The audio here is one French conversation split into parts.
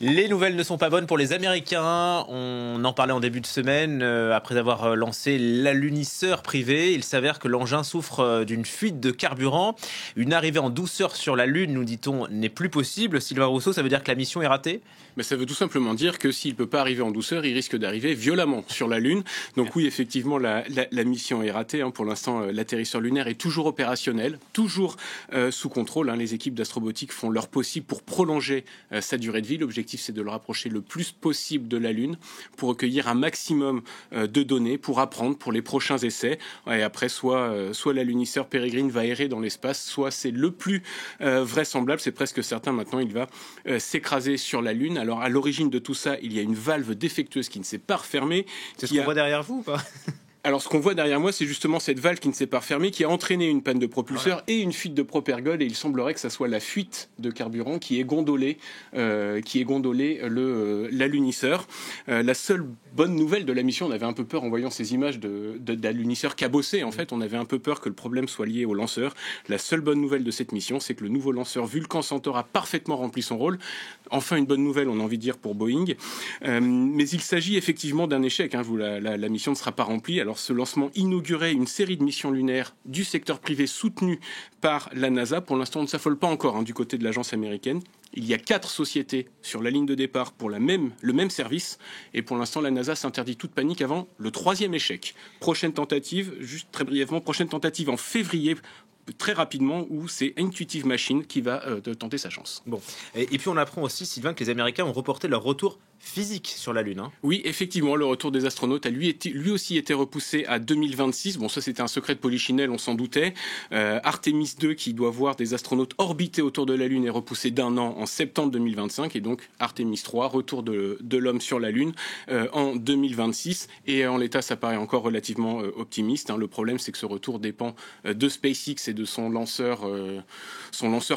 Les nouvelles ne sont pas bonnes pour les Américains. On en parlait en début de semaine. Après avoir lancé l'alunisseur privé, il s'avère que l'engin souffre d'une fuite de carburant. Une arrivée en douceur sur la Lune, nous dit-on, n'est plus possible. Sylvain Rousseau, ça veut dire que la mission est ratée ? Mais ça veut tout simplement dire que s'il ne peut pas arriver en douceur, il risque d'arriver violemment sur la Lune. Donc oui, effectivement, la mission est ratée. Pour l'instant, l'atterrisseur lunaire est toujours opérationnel, toujours sous contrôle. Les équipes d'Astrobotic font leur possible pour prolonger sa durée de vie. L'objectif, c'est de le rapprocher le plus possible de la Lune pour recueillir un maximum de données, pour apprendre pour les prochains essais. Et après, soit l'alunisseur Peregrine va errer dans l'espace, soit c'est le plus vraisemblable, c'est presque certain maintenant, il va s'écraser sur la Lune. Alors, à l'origine de tout ça, il y a une valve défectueuse qui ne s'est pas refermée. C'est ce qu'on voit derrière vous ou pas ? Alors, ce qu'on voit derrière moi, c'est justement cette valve qui ne s'est pas refermée, qui a entraîné une panne de propulseur et une fuite de propergol. Et il semblerait que ça soit la fuite de carburant qui ait gondolé l'alunisseur. La seule bonne nouvelle de la mission, on avait un peu peur en voyant ces images d'alunisseur cabossé. En fait, on avait un peu peur que le problème soit lié au lanceur. La seule bonne nouvelle de cette mission, c'est que le nouveau lanceur Vulcan Centaur a parfaitement rempli son rôle. Enfin, une bonne nouvelle, on a envie de dire, pour Boeing. Mais il s'agit effectivement d'un échec. La mission ne sera pas remplie. Alors, ce lancement inaugurait une série de missions lunaires du secteur privé soutenues par la NASA. Pour l'instant, on ne s'affole pas encore du côté de l'agence américaine. Il y a 4 sociétés sur la ligne de départ pour le même service. Et pour l'instant, la NASA s'interdit toute panique avant le 3e échec. Prochaine tentative, juste très brièvement, en février, très rapidement, où c'est Intuitive Machines qui va tenter sa chance. Bon. Et puis on apprend aussi, Sylvain, que les Américains ont reporté leur retour physique sur la Lune. Oui, effectivement, le retour des astronautes a lui aussi été repoussé à 2026. Bon, ça c'était un secret de polichinelle, on s'en doutait. Artemis 2, qui doit voir des astronautes orbiter autour de la Lune, est repoussé d'1 an en septembre 2025. Et donc Artemis 3, retour de l'homme sur la Lune en 2026. Et en l'état, ça paraît encore relativement optimiste. Le problème, c'est que ce retour dépend de SpaceX et de son lanceur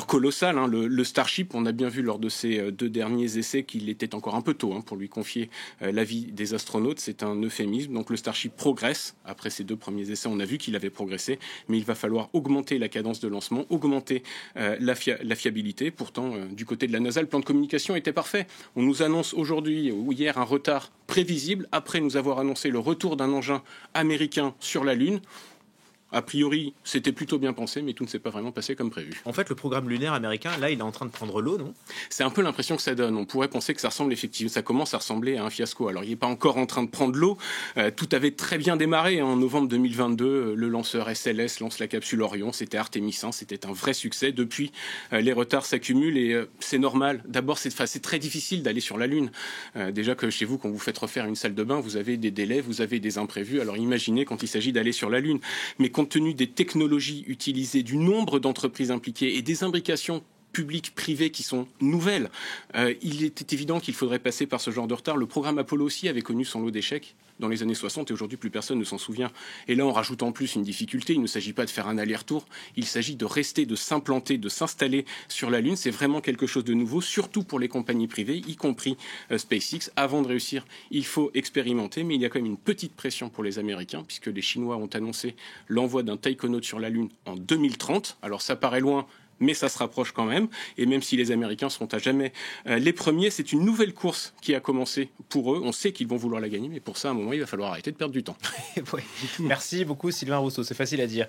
colossal, le Starship. On a bien vu lors de ces 2 derniers essais qu'il était encore un peu tôt pour lui confier la vie des astronautes. C'est un euphémisme. Donc le Starship progresse. Après ces 2 premiers essais, on a vu qu'il avait progressé, mais il va falloir augmenter la cadence de lancement, augmenter la fiabilité. Pourtant, du côté de la NASA, le plan de communication était parfait. On nous annonce aujourd'hui ou hier un retard prévisible, après nous avoir annoncé le retour d'un engin américain sur la Lune. A priori, c'était plutôt bien pensé, mais tout ne s'est pas vraiment passé comme prévu. En fait, le programme lunaire américain, là, il est en train de prendre l'eau, non ? C'est un peu l'impression que ça donne. On pourrait penser que ça commence à ressembler à un fiasco. Alors, il n'est pas encore en train de prendre l'eau. Tout avait très bien démarré. En novembre 2022, le lanceur SLS lance la capsule Orion. C'était Artemis 1. C'était un vrai succès. Depuis, les retards s'accumulent et c'est normal. D'abord, c'est très difficile d'aller sur la Lune. Déjà que chez vous, quand vous faites refaire une salle de bain, vous avez des délais, vous avez des imprévus. Alors, imaginez quand il s'agit d'aller sur la Lune. Mais compte tenu des technologies utilisées, du nombre d'entreprises impliquées et des imbrications publiques, privées qui sont nouvelles, il était évident qu'il faudrait passer par ce genre de retard. Le programme Apollo aussi avait connu son lot d'échecs dans les années 60 et aujourd'hui plus personne ne s'en souvient. Et là, on rajoute en plus une difficulté. Il ne s'agit pas de faire un aller-retour, il s'agit de rester, de s'implanter, de s'installer sur la Lune. C'est vraiment quelque chose de nouveau, surtout pour les compagnies privées, y compris SpaceX. Avant de réussir, il faut expérimenter, mais il y a quand même une petite pression pour les Américains, puisque les Chinois ont annoncé l'envoi d'un taïkonaute sur la Lune en 2030. Alors ça paraît loin, mais ça se rapproche quand même. Et même si les Américains seront à jamais les premiers, c'est une nouvelle course qui a commencé pour eux. On sait qu'ils vont vouloir la gagner, mais pour ça, à un moment, il va falloir arrêter de perdre du temps. Ouais. Merci beaucoup, Sylvain Rousseau. C'est facile à dire.